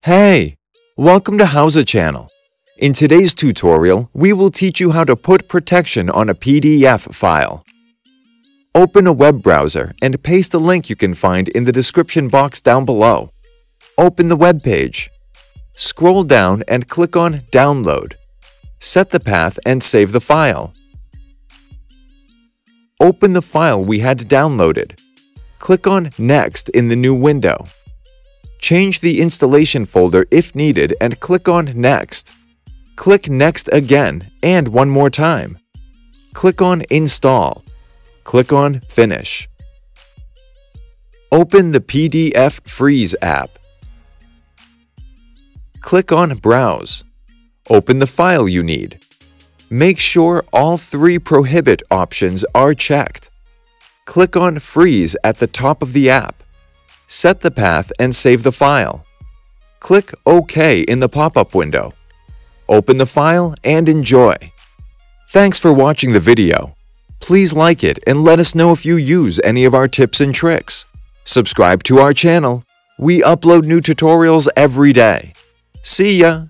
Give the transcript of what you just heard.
Hey! Welcome to Howza channel. In today's tutorial, we will teach you how to put protection on a PDF file. Open a web browser and paste a link you can find in the description box down below. Open the web page. Scroll down and click on Download. Set the path and save the file. Open the file we had downloaded. Click on Next in the new window. Change the installation folder if needed and click on Next. Click Next again and one more time. Click on Install. Click on Finish. Open the PDF Freeze app. Click on Browse. Open the file you need. Make sure all three Prohibit options are checked. Click on Freeze at the top of the app. Set the path and save the file. Click OK in the pop-up window. Open the file and enjoy. Thanks for watching the video. Please like it and let us know if you use any of our tips and tricks. Subscribe to our channel. We upload new tutorials every day. See ya!